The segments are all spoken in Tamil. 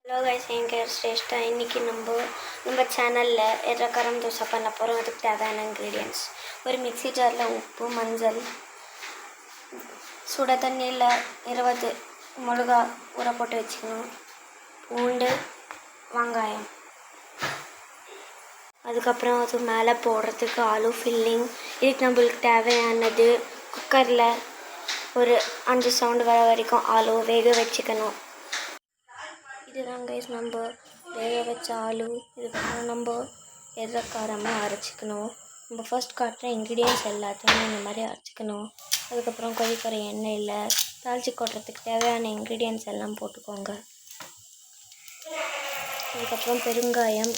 ஹலோ கைஸ், என் பேர் ஸ்ரேஷ்டா. இன்றைக்கி நம்ம சேனலில் எர்ரக்காரம் தோசை பண்ண போகிறோம். அதுக்கு தேவையான இன்க்ரீடியன்ட்ஸ்: ஒரு மிக்ஸி ஜாரில் உப்பு, மஞ்சள், சுட தண்ணியில் 20 மிளகா ஊற போட்டு வச்சுக்கணும், பூண்டு, வெங்காயம், அதுக்கப்புறம் அது மேலே போடுறதுக்கு ஆலு ஃபில்லிங். இதுக்கு நம்மளுக்கு தேவையானது குக்கரில் ஒரு 5 சவுண்டு வர வரைக்கும் ஆலு வேக வச்சுக்கணும். இதுதான் கைஸ் நம்ம வேக வச்ச ஆலு. இதுக்கப்புறம் நம்ம எர்ரக்காரமாக அரைச்சிக்கணும். நம்ம ஃபர்ஸ்ட் காட்டுற இன்க்ரீடியன்ட்ஸ் எல்லாத்தையுமே இந்த மாதிரி அரைச்சிக்கணும். அதுக்கப்புறம் கொதிக்கிற எண்ணெயில் தாளித்து கொட்டுறதுக்கு தேவையான இன்க்ரீடியன்ட்ஸ் எல்லாம் போட்டுக்கோங்க. அதுக்கப்புறம் பெருங்காயம்,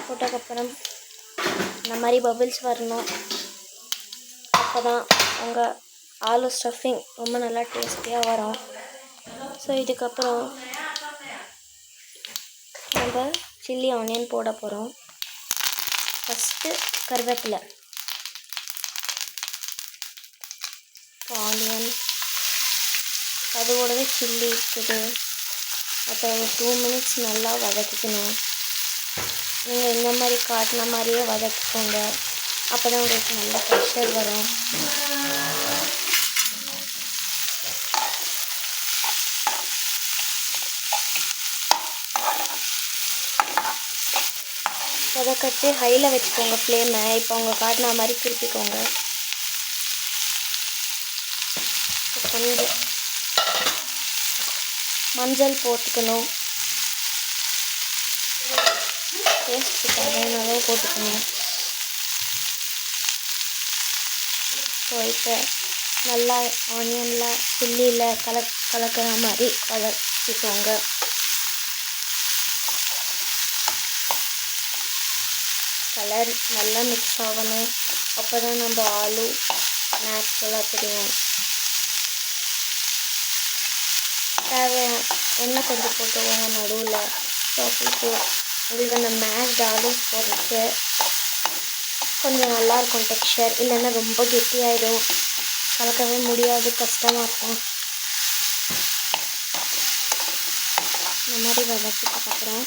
போட்டதுக்கப்புறம் இந்த மாதிரி பபிள்ஸ் வரணும். அப்போ தான் உங்கள் ஆலு ஸ்டஃபிங் ரொம்ப நல்லா டேஸ்டியாக வரும். ஸோ இதுக்கப்புறம் நம்ம சில்லி ஆனியன் போட போகிறோம். ஃபஸ்ட்டு கருவேப்பிலை, ஆனியன், அதோடவே சில்லி இருக்குது. அதை ஒரு 2 மினிட்ஸ் நல்லா வதக்கிக்கணும். நீங்கள் இந்த மாதிரி காட்டின மாதிரியே வதக்கிக்கோங்க. அப்போ தான் உங்களுக்கு நல்ல ப்ரெஷர் வரும். வதக்கச்சு ஹையில் வச்சுக்கோங்க ஃப்ளேமை. இப்போ அவங்க காட்டின மாதிரி திருப்பிக்கோங்க. கொஞ்சம் மஞ்சள் போட்டுக்கணும், டேஸ்ட்டுக்கு தேவையான போட்டுக்கணும். இப்போ நல்லா ஆனியனில் சில்லியில் கலக்கிற மாதிரி வதக்கிக்கோங்க. கலர் நல்லா மிக்ஸ் ஆகணும். அப்போ தான் நம்ம ஆலு நேச்சுரலாக தெரியும். எண்ணெய் கொஞ்சம் போட்டுக்கோங்க நடுவில். ஸோ அப்போ உங்களுக்கு அந்த மேஷ்ட் ஆலு போடுறது கொஞ்சம் நல்லாயிருக்கும் டெக்ஸ்சர். இல்லைன்னா ரொம்ப கெட்டியாயிடும், கலக்கவே முடியாது, கஷ்டமாக இருக்கும். இந்த மாதிரி வதக்கிட்டதுக்கப்புறம்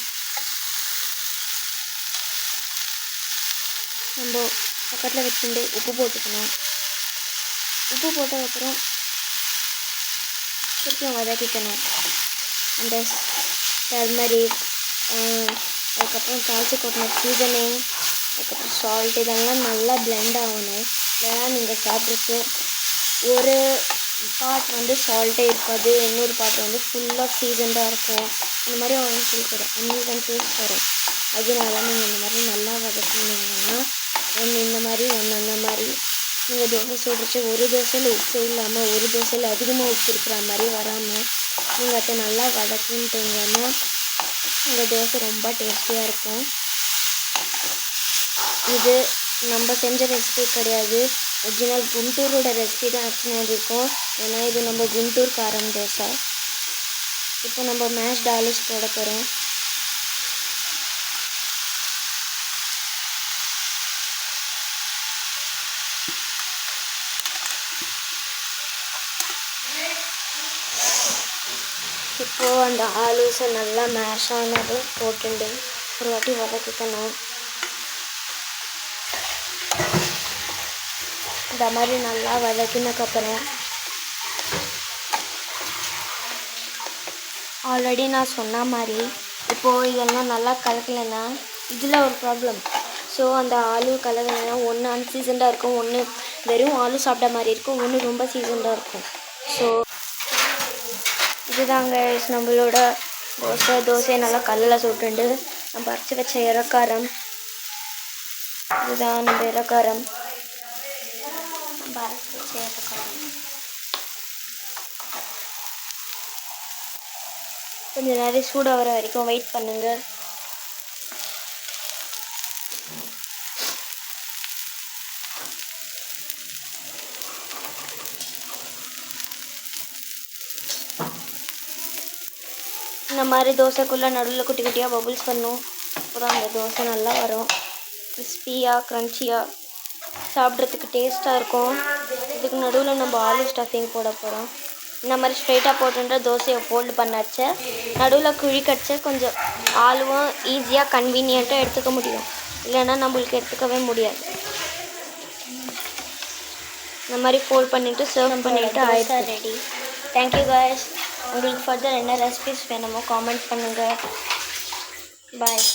நம்ம பக்கத்தில் வச்சுட்டு உப்பு போட்டுக்கணும். உப்பு போட்டதுக்கப்புறம் திருப்பியும் வதக்கிக்கணும். அந்த டர்மரிக், அதுக்கப்புறம் தாளித்து கொட்டின சீசனிங், அதுக்கப்புறம் சால்ட், இதெல்லாம் நல்லா பிளெண்ட் ஆகணும். இல்லைன்னா நீங்கள் சாப்பிட்றது ஒரு பார்ட் சால்ட்டே இருக்காது, இன்னொரு பார்ட் ஃபுல்லாக சீசன்டாக இருக்கும். இந்த மாதிரி உங்களுக்கு அன்ஈவன் டேஸ்ட் வரும். அதனால நீங்கள் இந்த மாதிரி நல்லா வதக்கினீங்கன்னா ஒன்று இந்த மாதிரி ஒன்று அந்த மாதிரி நீங்கள் தோசை சுடுறச்சு ஒரு தோசையில் உப்பு இல்லாமல் ஒரு தோசையில் அதிகமாக உப்பு இருக்கிற மாதிரி வராமல் நீங்கள் அதை நல்லா வதக்கிட்டீங்கன்னா உங்கள் தோசை ரொம்ப டேஸ்டியாக இருக்கும். இது நம்ம செஞ்ச ரெசிபி கிடையாது, ஒரிஜினல் குண்டூரோட ரெசிபி தான் ஆக்சுவலாக இருக்கும். ஏன்னா இது நம்ம குண்டூர் காரம் தோசை. இப்போ நம்ம மேஷ்ட் ஆலூஸ் போட போகிறோம். இப்போது அந்த ஆலூஸை நல்லா மேஷ் ஆனது போட்டுண்டு ஒரு வாட்டி வதக்கிக்கணும். இந்த மாதிரி நல்லா வதக்கினதுக்கப்புறம் ஆல்ரெடி நான் சொன்ன மாதிரி இப்போது இதெல்லாம் நல்லா கலக்கலைன்னா இதில் ஒரு ப்ராப்ளம். ஸோ அந்த ஆலு கலக்கலைன்னா ஒன்று அன்சீசன்டாக இருக்கும், ஒன்று வெறும் ஆலு சாப்பிட்ட மாதிரி இருக்கும், ஒன்று ரொம்ப சீசன்டாக இருக்கும். ஸோ இதுதாங்க நம்மளோட தோசையை நல்லா கல்லில் சுட்டுண்டு நம்ம அரைச்சி வச்ச எர்ரக்காரம். இதுதான் நம்ம எர்ரக்காரம், நம்ம அரைச்சி வச்ச எர்ரக்காரம். கொஞ்சம் நேரம் சூடாக வர வரைக்கும் வெயிட் பண்ணுங்க. இந்த மாதிரி தோசைக்குள்ளே நடுவில் குட்டி குட்டியாக பபுள்ஸ் பண்ணும். அப்புறம் அந்த தோசை நல்லா வரும், கிறிஸ்பியாக க்ரன்ச்சியாக, சாப்பிட்றதுக்கு டேஸ்ட்டாக இருக்கும். இதுக்கு நடுவில் நம்ம ஆலு ஸ்டஃபிங் போட போகிறோம். இந்த மாதிரி ஸ்ட்ரைட்டாக போட்டுன்ற தோசையை ஃபோல்டு பண்ணாச்ச நடுவில் குழி கடிச்ச கொஞ்சம் ஆளுவும் ஈஸியாக கன்வீனியண்ட்டாக எடுத்துக்க முடியும். இல்லைன்னா நம்மளுக்கு எடுத்துக்கவே முடியாது. இந்த மாதிரி ஃபோல்ட் பண்ணிவிட்டு சர்வ் பண்ணிவிட்டு ஆயிடுச்சு. ரெடி. Thank you guys. உங்களுக்கு ஃபர்தர் என்ன ரெசிபிஸ் வேணுமோ காமெண்ட் பண்ணுங்கள். பாய்.